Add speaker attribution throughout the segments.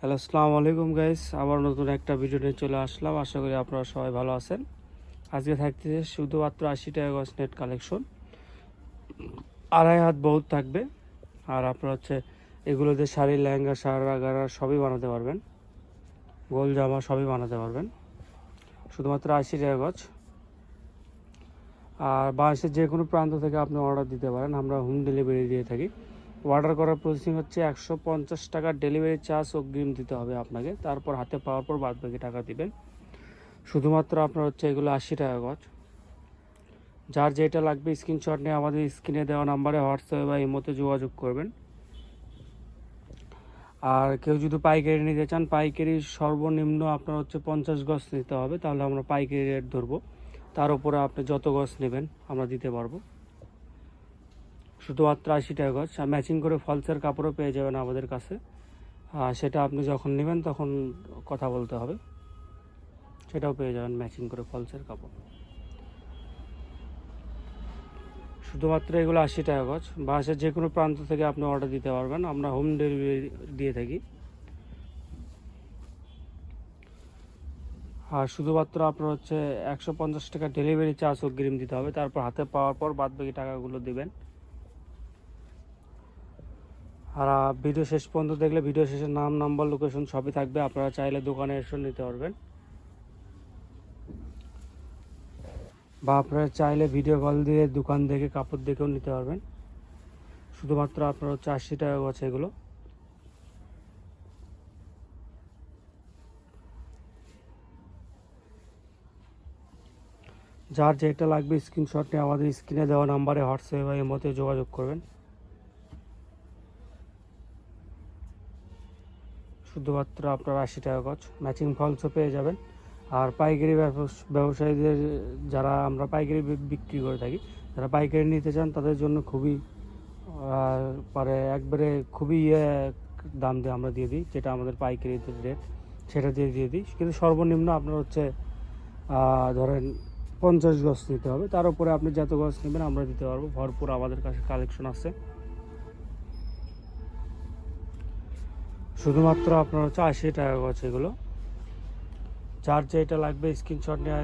Speaker 1: Hello, আসসালামু আলাইকুম guys. আবার নতুন একটা ভিডিও নিয়ে চলে আসলাম। আশা করি আপনারা সবাই ভালো আছেন। আজকে থাকতেছে শুধুমাত্র 80 টাকা গজ নেট কালেকশন, 2.5 হাত বহুত থাকবে। আর আপনার হচ্ছে এগুলোতে শাড়ি, লেহেঙ্গা, সারা গারা সবই বানাতে পারবেন, গোল জামা সবই বানাতে পারবেন, শুধুমাত্র 80 টাকা গজ। আর বাংলাদেশের যে কোনো প্রান্ত থেকে আপনি অর্ডার দিতে পারেন, আমরা হোম ডেলিভারি দিয়ে থাকি। অর্ডার করার প্রসেসিং হচ্ছে 150 টাকা ডেলিভারি চার্জ অগ্রিম দিতে হবে আপনাকে, তারপর হাতে পাওয়ার পর বাদ বাকি টাকা দিবেন। শুধুমাত্র আপনার হচ্ছে এগুলো 80 টাকা গজ। যার যেটা লাগবে স্ক্রিনশট নিয়ে আমাদের স্ক্রিনে দেওয়া নাম্বারে হোয়াটসঅ্যাপে বা ইমোতে যোগাযোগ করবেন। আর কেউ যদি পাইকারি নিতে চান, পাইকারি সর্বনিম্ন আপনার হচ্ছে 50 গজ নিতে হবে, তাহলে আমরা পাইকারি রেট ধরবো। তার উপরে আপনি যত গজ নেবেন আমরা দিতে পারবো। শুধুমাত্র 80 টাকা গজ। ম্যাচিং করে ফলসের কাপড়ও পেয়ে যাবেন আমাদের কাছে। সেটা আপনি যখন নেবেন তখন কথা বলতে হবে, সেটাও পেয়ে যাবেন ম্যাচিং করে ফলসের কাপড়। শুধুমাত্র এগুলো 80 টাকা গজ। বাংলাদেশের যে কোনো প্রান্ত থেকে আপনি অর্ডার দিতে পারবেন, আমরা হোম ডেলিভারি দিয়ে থাকি। আর শুধুমাত্র আপনার হচ্ছে 150 টাকা ডেলিভারি চার্জ অগ্রিম দিতে হবে, তারপর হাতে পাওয়ার পর বাদ বাকি টাকাগুলো দেবেন। আর ভিডিও শেষ পর্যন্ত দেখলে ভিডিও শেষের নাম, নাম্বার, লোকেশন সবই থাকবে। আপনারা চাইলে দোকানে এসে নিতে পারবেন, বা আপনারা চাইলে ভিডিও কল দিয়ে দোকান দেখে কাপড় দেখেও নিতে পারবেন। শুধুমাত্র আপনার হচ্ছে 80 টাকা গজ এগুলো। যার যেটা লাগবে স্ক্রিনশট নিয়ে আমাদের স্ক্রিনে দেওয়া নাম্বারে হোয়াটসঅ্যাপে বা ইমোতে যোগাযোগ করবেন। শুধুমাত্র আপনার 80 টাকা গজ। ম্যাচিং ফলসও পেয়ে যাবেন। আর পাইকারি ব্যবসায়ীদের, যারা আমরা পাইকারি বিক্রি করে থাকি, যারা পাইকারি নিতে চান তাদের জন্য খুবই একবারে খুবই দাম দিয়ে আমরা দিয়ে দিই, যেটা আমাদের পাইকারি রেট সেটা দিয়ে দিই। কিন্তু সর্বনিম্ন আপনার হচ্ছে ধরেন 50 গজ নিতে হবে, তার উপরে আপনি যত গজ নেবেন আমরা দিতে পারবো। ভরপুর আমাদের কাছে কালেকশন আছে। শুধুমাত্র আপনার হচ্ছে 80 টাকা গজ এগুলো। যার যেটা লাগবে স্ক্রিনশট নিয়ে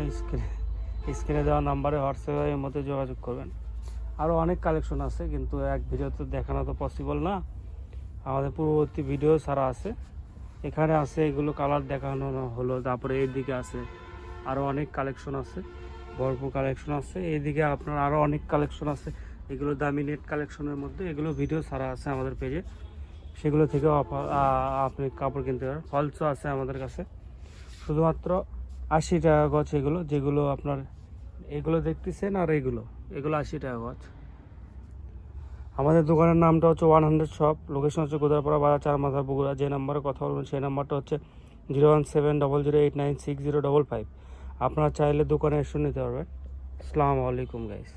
Speaker 1: স্ক্রিনে দেওয়া নাম্বারে হোয়াটসঅ্যাপের মধ্যে যোগাযোগ করবেন। আরও অনেক কালেকশন আছে, কিন্তু এক ভিডিওতে দেখানো তো পসিবল না। আমাদের পূর্ববর্তী ভিডিও ছাড়া আছে, এখানে আছে এগুলো কালার দেখানো হলো। তারপরে এইদিকে আছে আরও অনেক কালেকশন আছে, ভরপুর কালেকশন আছে। এইদিকে আপনার আরও অনেক কালেকশন আছে, এগুলো দামি নেট কালেকশনের মধ্যে। এগুলো ভিডিও ছাড়া আছে আমাদের পেজে, সেগুলো থেকেও আপনি কাপড় কিনতে পারেন। ফলসও আছে আমাদের কাছে। শুধুমাত্র 80 টাকা গজ এগুলো, যেগুলো আপনার এগুলো দেখতেছেন। আর এগুলো 80 টাকা গজ। আমাদের দোকানের নামটা হচ্ছে 100 শপ। লোকেশন হচ্ছে গোদারপাড়া বাজার, 4 মাথা, বগুড়া। যে নাম্বারে কথা বলবেন সেই নাম্বারটা হচ্ছে 01700896055। আপনারা চাইলে দোকানে এসে নিতে পারবেন। আসসালামু আলাইকুম গাইস।